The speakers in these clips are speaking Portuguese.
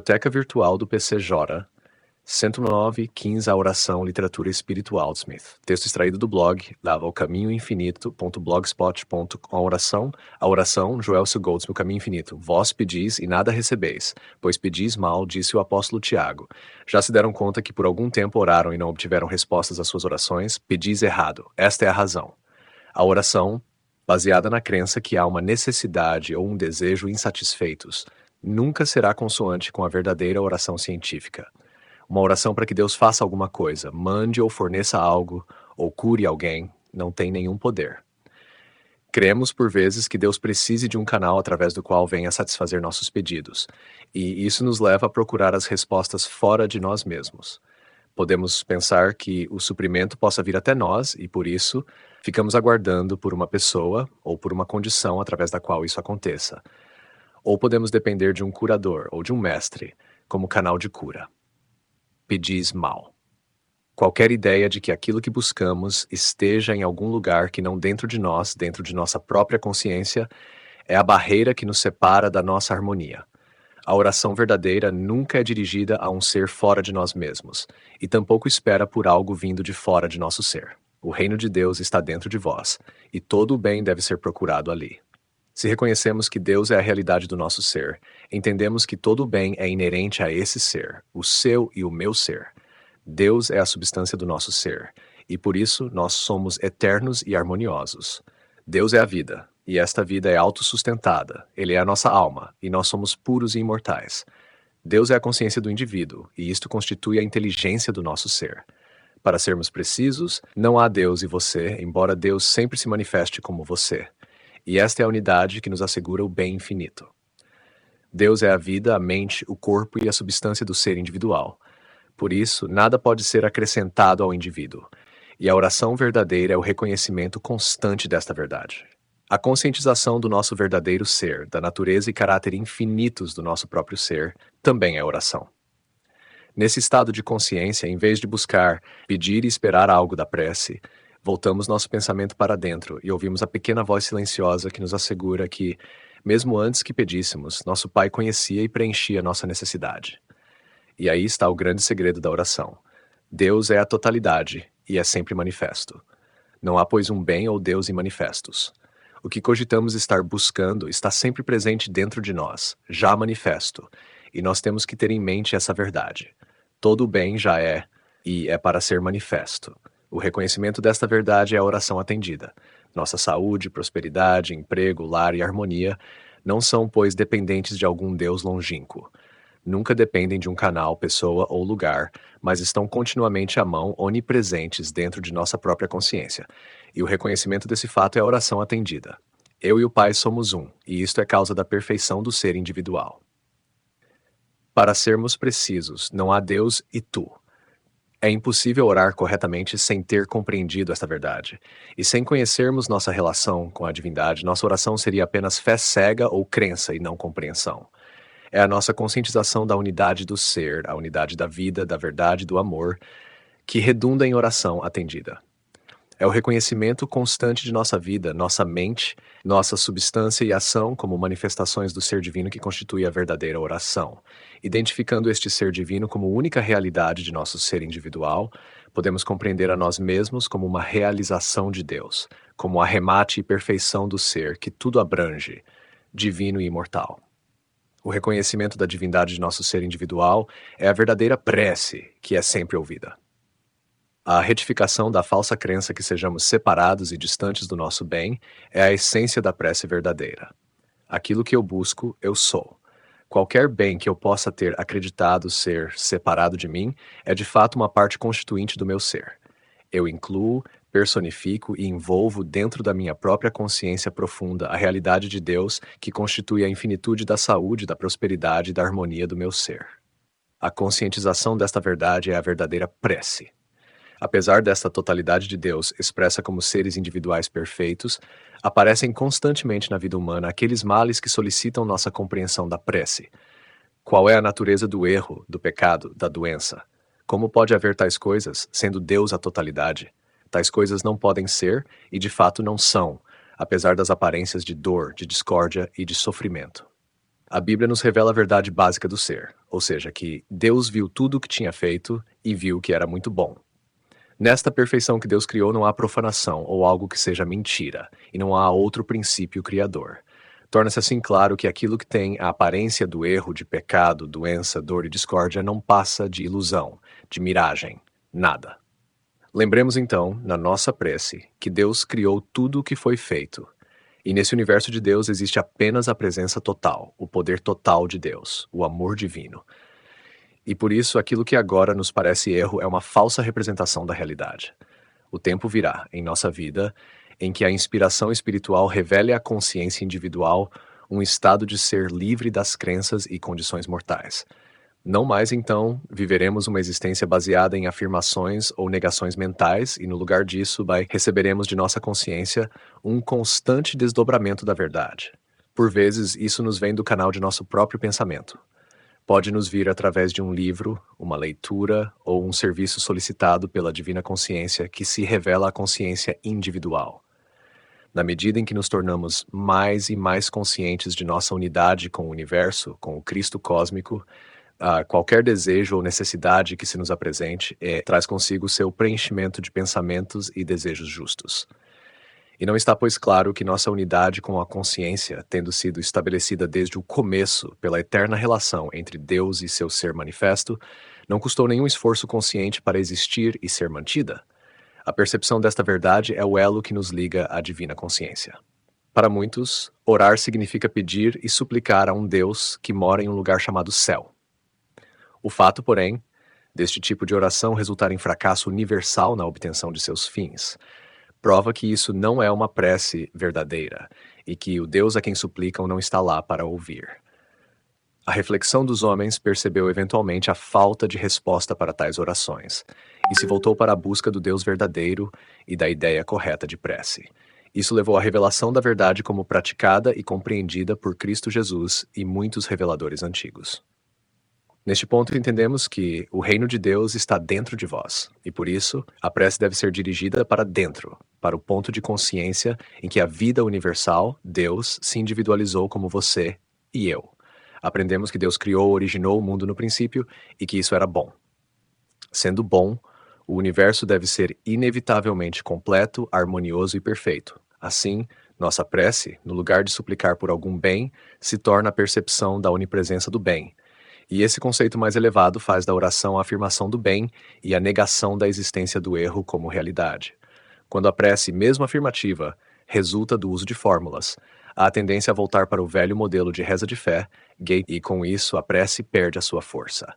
Biblioteca Virtual do PCJ, 109.15 A Oração, Literatura Espiritual de Smith. Texto extraído do blog lavaocaminhoinfinito.blogspot.com. A oração, Joelcio Goldsmith, o caminho infinito. Vós pedis e nada recebeis, pois pedis mal, disse o apóstolo Tiago. Já se deram conta que por algum tempo oraram e não obtiveram respostas às suas orações? Pedis errado. Esta é a razão. A oração, baseada na crença que há uma necessidade ou um desejo insatisfeitos, nunca será consoante com a verdadeira oração científica. Uma oração para que Deus faça alguma coisa, mande ou forneça algo, ou cure alguém, não tem nenhum poder. Cremos, por vezes, que Deus precise de um canal através do qual venha satisfazer nossos pedidos, e isso nos leva a procurar as respostas fora de nós mesmos. Podemos pensar que o suprimento possa vir até nós e, por isso, ficamos aguardando por uma pessoa ou por uma condição através da qual isso aconteça. Ou podemos depender de um curador ou de um mestre como canal de cura. Pedis mal. Qualquer ideia de que aquilo que buscamos esteja em algum lugar que não dentro de nós, dentro de nossa própria consciência, é a barreira que nos separa da nossa harmonia. A oração verdadeira nunca é dirigida a um ser fora de nós mesmos, e tampouco espera por algo vindo de fora de nosso ser. O reino de Deus está dentro de vós, e todo o bem deve ser procurado ali. Se reconhecemos que Deus é a realidade do nosso ser, entendemos que todo o bem é inerente a esse ser, o seu e o meu ser. Deus é a substância do nosso ser, e por isso nós somos eternos e harmoniosos. Deus é a vida, e esta vida é autossustentada, Ele é a nossa alma, e nós somos puros e imortais. Deus é a consciência do indivíduo, e isto constitui a inteligência do nosso ser. Para sermos precisos, não há Deus e você, embora Deus sempre se manifeste como você. E esta é a unidade que nos assegura o bem infinito. Deus é a vida, a mente, o corpo e a substância do ser individual. Por isso, nada pode ser acrescentado ao indivíduo. E a oração verdadeira é o reconhecimento constante desta verdade. A conscientização do nosso verdadeiro ser, da natureza e caráter infinitos do nosso próprio ser, também é oração. Nesse estado de consciência, em vez de buscar, pedir e esperar algo da prece, voltamos nosso pensamento para dentro e ouvimos a pequena voz silenciosa que nos assegura que, mesmo antes que pedíssemos, nosso Pai conhecia e preenchia nossa necessidade. E aí está o grande segredo da oração. Deus é a totalidade e é sempre manifesto. Não há, pois, um bem ou Deus imanifestos. O que cogitamos estar buscando está sempre presente dentro de nós, já manifesto, e nós temos que ter em mente essa verdade. Todo o bem já é, e é para ser manifesto. O reconhecimento desta verdade é a oração atendida. Nossa saúde, prosperidade, emprego, lar e harmonia não são, pois, dependentes de algum Deus longínquo. Nunca dependem de um canal, pessoa ou lugar, mas estão continuamente à mão, onipresentes dentro de nossa própria consciência. E o reconhecimento desse fato é a oração atendida. Eu e o Pai somos um, e isto é causa da perfeição do ser individual. Para sermos precisos, não há Deus e tu. É impossível orar corretamente sem ter compreendido esta verdade. E sem conhecermos nossa relação com a divindade, nossa oração seria apenas fé cega ou crença e não compreensão. É a nossa conscientização da unidade do ser, a unidade da vida, da verdade, do amor, que redunda em oração atendida. É o reconhecimento constante de nossa vida, nossa mente, nossa substância e ação como manifestações do ser divino que constitui a verdadeira oração. Identificando este ser divino como única realidade de nosso ser individual, podemos compreender a nós mesmos como uma realização de Deus, como arremate e perfeição do ser que tudo abrange, divino e imortal. O reconhecimento da divindade de nosso ser individual é a verdadeira prece que é sempre ouvida. A retificação da falsa crença que sejamos separados e distantes do nosso bem é a essência da prece verdadeira. Aquilo que eu busco, eu sou. Qualquer bem que eu possa ter acreditado ser separado de mim é de fato uma parte constituinte do meu ser. Eu incluo, personifico e envolvo dentro da minha própria consciência profunda a realidade de Deus que constitui a infinitude da saúde, da prosperidade e da harmonia do meu ser. A conscientização desta verdade é a verdadeira prece. Apesar desta totalidade de Deus expressa como seres individuais perfeitos, aparecem constantemente na vida humana aqueles males que solicitam nossa compreensão da prece. Qual é a natureza do erro, do pecado, da doença? Como pode haver tais coisas, sendo Deus a totalidade? Tais coisas não podem ser e de fato não são, apesar das aparências de dor, de discórdia e de sofrimento. A Bíblia nos revela a verdade básica do ser. ou seja, que Deus viu tudo o que tinha feito e viu que era muito bom. Nesta perfeição que Deus criou não há profanação ou algo que seja mentira, e não há outro princípio criador. Torna-se assim claro que aquilo que tem a aparência do erro, de pecado, doença, dor e discórdia não passa de ilusão, de miragem, nada. Lembremos então, na nossa prece, que Deus criou tudo o que foi feito. E nesse universo de Deus existe apenas a presença total, o poder total de Deus, o amor divino. E por isso aquilo que agora nos parece erro é uma falsa representação da realidade. O tempo virá, em nossa vida, em que a inspiração espiritual revele à consciência individual um estado de ser livre das crenças e condições mortais. Não mais, então, viveremos uma existência baseada em afirmações ou negações mentais e, no lugar disso, receberemos de nossa consciência um constante desdobramento da verdade. Por vezes, isso nos vem do canal de nosso próprio pensamento. Pode nos vir através de um livro, uma leitura ou um serviço solicitado pela Divina Consciência que se revela à consciência individual. Na medida em que nos tornamos mais e mais conscientes de nossa unidade com o universo, com o Cristo cósmico, qualquer desejo ou necessidade que se nos apresente traz consigo seu preenchimento de pensamentos e desejos justos. E não está, pois, claro que nossa unidade com a consciência, tendo sido estabelecida desde o começo pela eterna relação entre Deus e seu ser manifesto, não custou nenhum esforço consciente para existir e ser mantida? A percepção desta verdade é o elo que nos liga à divina consciência. Para muitos, orar significa pedir e suplicar a um Deus que mora em um lugar chamado céu. O fato, porém, deste tipo de oração resultar em fracasso universal na obtenção de seus fins, prova que isso não é uma prece verdadeira e que o Deus a quem suplicam não está lá para ouvir. A reflexão dos homens percebeu eventualmente a falta de resposta para tais orações e se voltou para a busca do Deus verdadeiro e da ideia correta de prece. Isso levou à revelação da verdade como praticada e compreendida por Cristo Jesus e muitos reveladores antigos. Neste ponto, entendemos que o reino de Deus está dentro de vós, e por isso, a prece deve ser dirigida para dentro, para o ponto de consciência em que a vida universal, Deus, se individualizou como você e eu. Aprendemos que Deus criou, originou o mundo no princípio e que isso era bom. Sendo bom, o universo deve ser inevitavelmente completo, harmonioso e perfeito. Assim, nossa prece, no lugar de suplicar por algum bem, se torna a percepção da onipresença do bem. E esse conceito mais elevado faz da oração a afirmação do bem e a negação da existência do erro como realidade. Quando a prece, mesmo afirmativa, resulta do uso de fórmulas, há a tendência a voltar para o velho modelo de reza de fé, e com isso a prece perde a sua força.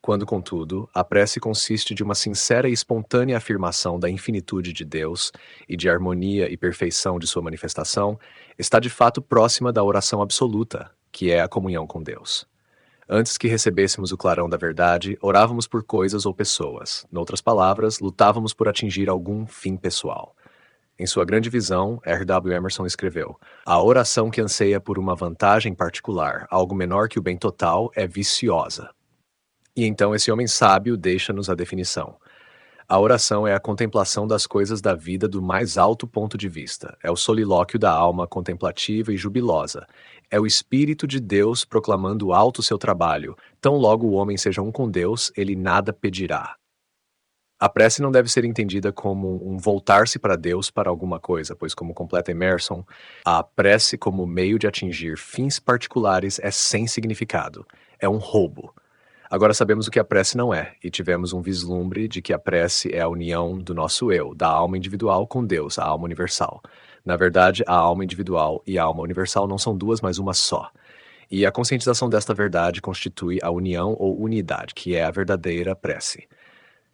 Quando, contudo, a prece consiste de uma sincera e espontânea afirmação da infinitude de Deus e de harmonia e perfeição de sua manifestação, está de fato próxima da oração absoluta, que é a comunhão com Deus. Antes que recebêssemos o clarão da verdade, orávamos por coisas ou pessoas. Noutras palavras, lutávamos por atingir algum fim pessoal. Em sua grande visão, R.W. Emerson escreveu: a oração que anseia por uma vantagem particular, algo menor que o bem total, é viciosa. E então esse homem sábio deixa-nos a definição. A oração é a contemplação das coisas da vida do mais alto ponto de vista. É o solilóquio da alma contemplativa e jubilosa. É o Espírito de Deus proclamando alto o seu trabalho. Tão logo o homem seja um com Deus, ele nada pedirá. A prece não deve ser entendida como um voltar-se para Deus para alguma coisa, pois, como completa Emerson, a prece como meio de atingir fins particulares é sem significado. É um roubo. Agora sabemos o que a prece não é, e tivemos um vislumbre de que a prece é a união do nosso eu, da alma individual com Deus, a alma universal. Na verdade, a alma individual e a alma universal não são duas, mas uma só. E a conscientização desta verdade constitui a união ou unidade, que é a verdadeira prece.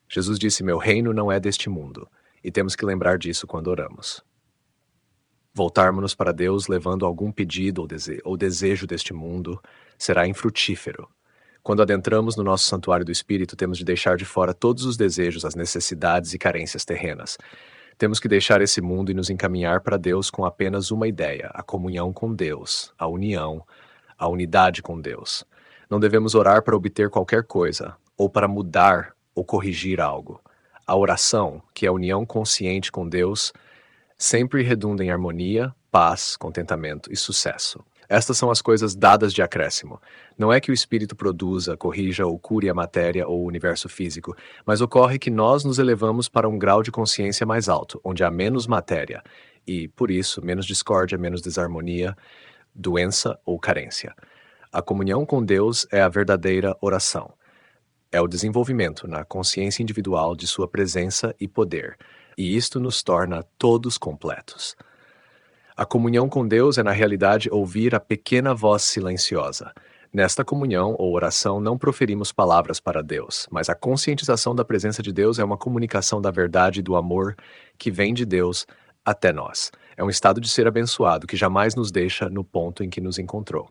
Jesus disse: meu reino não é deste mundo, e temos que lembrar disso quando oramos. Voltarmos-nos para Deus levando algum pedido ou desejo deste mundo será infrutífero. Quando adentramos no nosso santuário do Espírito, temos de deixar de fora todos os desejos, as necessidades e carências terrenas. Temos que deixar esse mundo e nos encaminhar para Deus com apenas uma ideia: a comunhão com Deus, a união, a unidade com Deus. Não devemos orar para obter qualquer coisa, ou para mudar ou corrigir algo. A oração, que é a união consciente com Deus, sempre redunda em harmonia, paz, contentamento e sucesso. Estas são as coisas dadas de acréscimo. Não é que o espírito produza, corrija ou cure a matéria ou o universo físico, mas ocorre que nós nos elevamos para um grau de consciência mais alto, onde há menos matéria e, por isso, menos discórdia, menos desarmonia, doença ou carência. A comunhão com Deus é a verdadeira oração. É o desenvolvimento na consciência individual de sua presença e poder, e isto nos torna todos completos. A comunhão com Deus é, na realidade, ouvir a pequena voz silenciosa. Nesta comunhão ou oração, não proferimos palavras para Deus, mas a conscientização da presença de Deus é uma comunicação da verdade e do amor que vem de Deus até nós. É um estado de ser abençoado que jamais nos deixa no ponto em que nos encontrou.